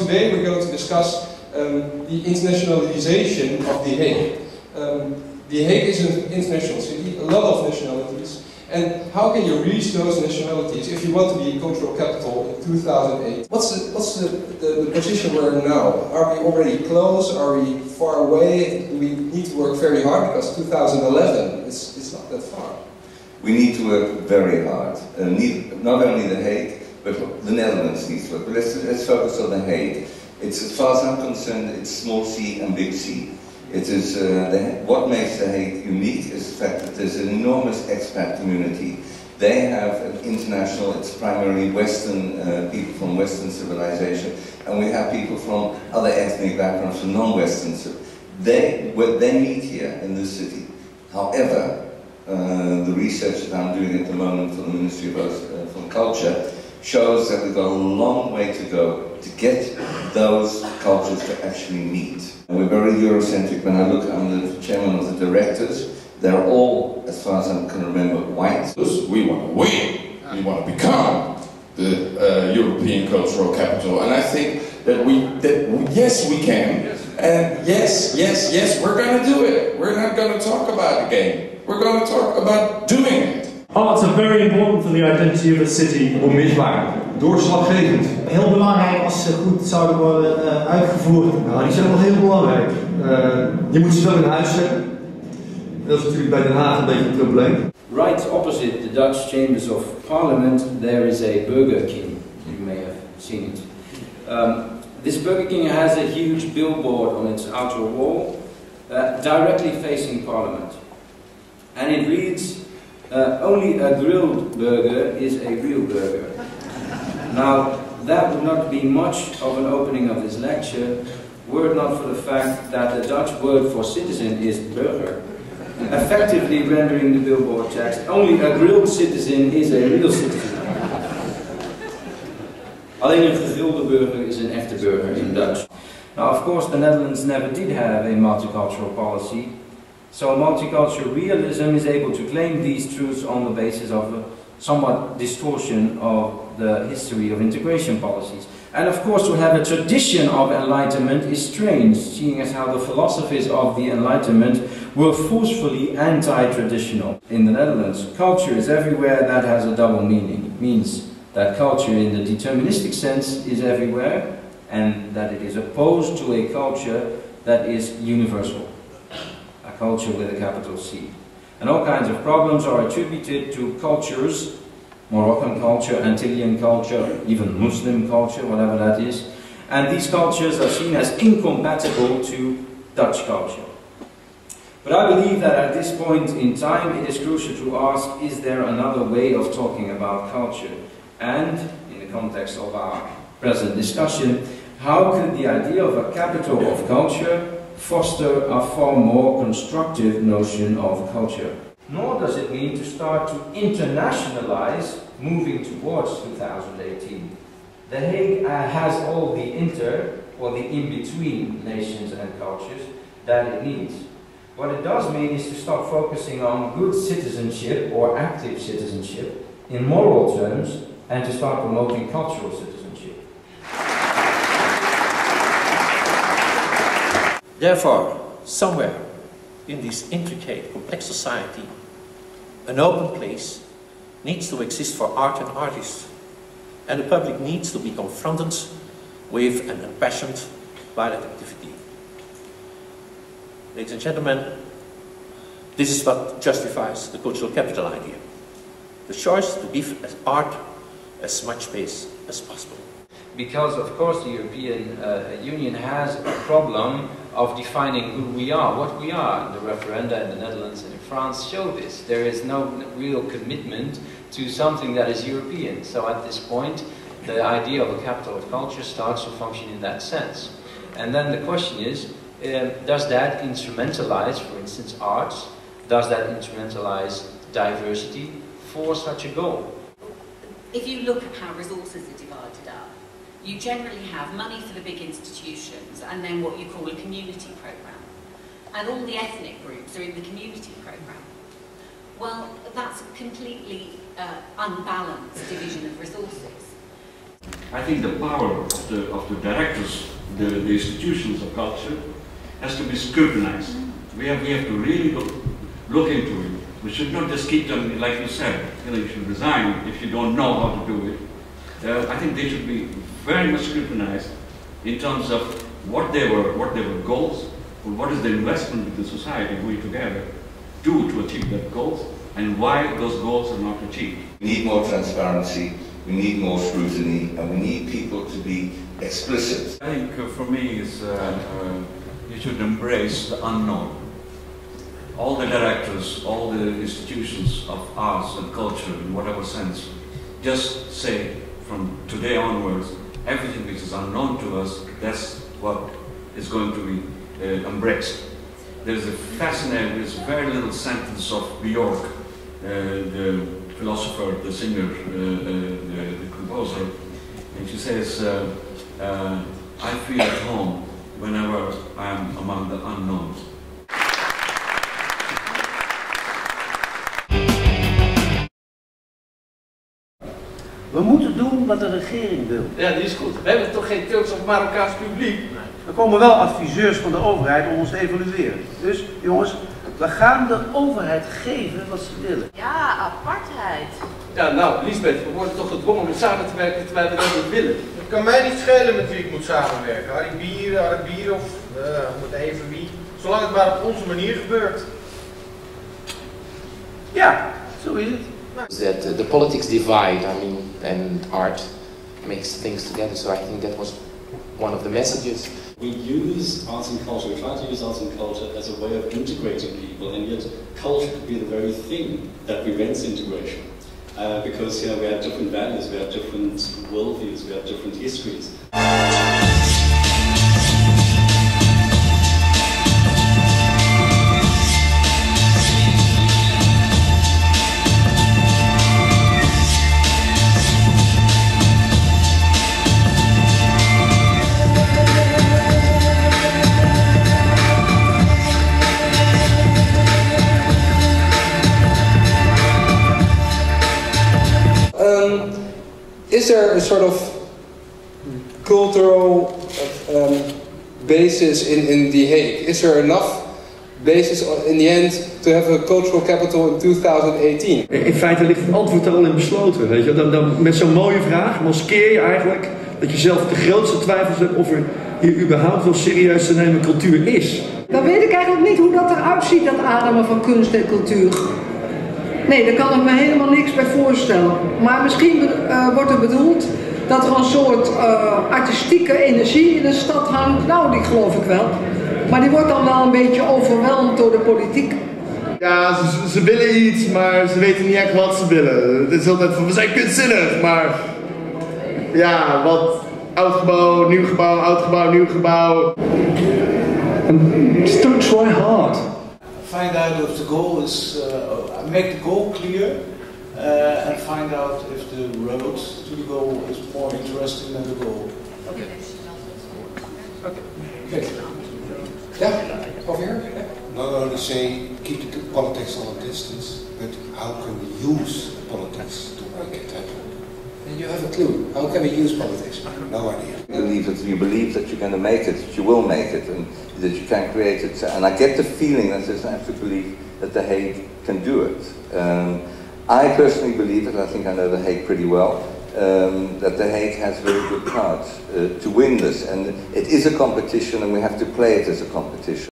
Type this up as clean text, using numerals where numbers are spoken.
today we're going to discuss the internationalization of The Hague. The Hague is an international city, a lot of nationalities, and how can you reach those nationalities if you want to be a cultural capital in 2008? What's the position we're in now? Are we already close? Are we far away? Do we need to work very hard? Because 2011, it's not that far. We need to work very hard. Not only The Hague, but the Netherlands needs to work. But let's focus on The Hague. It's, as far as I'm concerned, it's small C and big C. It is, what makes The Hague unique is the fact that there's an enormous expat community. They have an international, it's primarily Western, people from Western civilization, and we have people from other ethnic backgrounds, from non-Western. They meet here in this city. However, the research that I'm doing at the moment for the Ministry of Culture shows that we've got a long way to go to get those cultures to actually meet. And we're very Eurocentric. When I look, I'm the chairman of the directors. They're all, as far as I can remember, white. We want to win. We want to become the European cultural capital. And I think that yes, we can. And yes, we're going to do it. We're not going to talk about the game. We're going to talk about doing it. Arts are very important for the identity of a city. Onmisbaar, doorslaggevend. Heel belangrijk als ze goed zouden worden uitgevoerd. Nou, die zijn wel heel belangrijk. Je moet ze wel in huis zetten. Dat is natuurlijk bij Den Haag een beetje het probleem. Right opposite the Dutch Chambers of Parliament there is a Burger King. You may have seen it. This Burger King has a huge billboard on its outer wall directly facing Parliament. And it reads, only a grilled burger is a real burger. Now, that would not be much of an opening of this lecture were it not for the fact that the Dutch word for citizen is burger, effectively rendering the billboard text, only a grilled citizen is a real citizen. Alleen een gegrilde burger is een echte burger in Dutch. Now, of course, the Netherlands never did have a multicultural policy. So multicultural realism is able to claim these truths on the basis of a somewhat distortion of the history of integration policies. And of course to have a tradition of enlightenment is strange, seeing as how the philosophies of the Enlightenment were forcefully anti-traditional. In the Netherlands, culture is everywhere that has a double meaning. It means that culture in the deterministic sense is everywhere, and that it is opposed to a culture that is universal. Culture with a capital C. And all kinds of problems are attributed to cultures, Moroccan culture, Antillean culture, even Muslim culture, whatever that is. And these cultures are seen as incompatible to Dutch culture. But I believe that at this point in time it is crucial to ask, is there another way of talking about culture? And, in the context of our present discussion, how could the idea of a capital of culture foster a far more constructive notion of culture? Nor does it mean to start to internationalize, moving towards 2018. The Hague has all the or the in-between nations and cultures that it needs. What it does mean is to stop focusing on good citizenship or active citizenship in moral terms and to start promoting cultural citizenship. Therefore, somewhere in this intricate, complex society, an open place needs to exist for art and artists, and the public needs to be confronted with an impassioned, violent activity. Ladies and gentlemen, this is what justifies the cultural capital idea. The choice to give art as much space as possible. Because, of course, the European Union has a problem of defining who we are, what we are. The referenda in the Netherlands and in France show this. There is no real commitment to something that is European. So at this point, the idea of a capital of culture starts to function in that sense. And then the question is, does that instrumentalize, for instance, arts? Does that instrumentalize diversity for such a goal? If you look at how resources are divided up, you generally have money for the big institutions and then what you call a community programme. And all the ethnic groups are in the community programme. Well, that's a completely unbalanced division of resources. I think the power of the directors, the institutions of culture, has to be scrutinized. We have to really look into it. We should not just keep them, like you said, you should resign if you don't know how to do it. I think they should be very much scrutinized in terms of what they were goals, what is the investment that the society we together do to achieve that goals, and why those goals are not achieved. We need more transparency, we need more scrutiny, and we need people to be explicit. I think for me is you should embrace the unknown. All the directors, all the institutions of arts and culture in whatever sense, just say from today onwards, everything which is unknown to us, that's what is going to be embraced. There's a fascinating, there's very little sentence of Björk, the philosopher, the singer, the composer, and she says, I feel at home whenever I am among the unknowns. We moeten doen wat de regering wil. Ja, die is goed. We hebben toch geen Turks of Marokkaans publiek? Er komen wel adviseurs van de overheid om ons te evalueren. Dus jongens, we gaan de overheid geven wat ze willen. Ja, apartheid. Ja, nou, Liesbeth, we worden toch gedwongen om samen te werken terwijl we dat niet willen. Het kan mij niet schelen met wie ik moet samenwerken. Arabier of met even wie. Zolang het maar op onze manier gebeurt. Ja, zo is het. That the politics divide, and art makes things together. So I think that was one of the messages. We use arts and culture, we try to use arts and culture as a way of integrating people, and yet culture could be the very thing that prevents integration. Because we have different values, we have different worldviews, we have different histories. Is there a sort of cultural basis in The Hague? Is there enough basis in the end to have a cultural capital in 2018? In feite ligt het antwoord er al in besloten. Weet je? Dan met zo'n mooie vraag maskeer je eigenlijk dat je zelf de grootste twijfels hebt of er hier überhaupt wel serieus te nemen cultuur is. Dan weet ik eigenlijk niet hoe dat eruit ziet, dat ademen van kunst en cultuur. Nee, daar kan ik me helemaal niks bij voorstellen. Maar misschien wordt er bedoeld dat er een soort artistieke energie in de stad hangt. Nou, die geloof ik wel. Maar die wordt dan wel een beetje overweldigd door de politiek. Ja, ze willen iets, maar ze weten niet echt wat ze willen. Het is altijd van, we zijn kunstzinnig, maar... Ja, wat... Oud gebouw, nieuw gebouw, oud gebouw, nieuw gebouw. Just don't try hard. Find out if the goal is, make the goal clear, and find out if the road to the goal is more interesting than the goal. Okay. Okay. Yeah, over here. Not only say keep the politics on a distance, but how can we use politics to make it happen? And you have a clue. How can we use politics? No idea. You believe that you're going to make it, that you will make it, and that you can create it. And I get the feeling that I have to believe that The Hague can do it. I personally believe it. I think I know The Hague pretty well. That The Hague has very good cards to win this, and it is a competition, and we have to play it as a competition.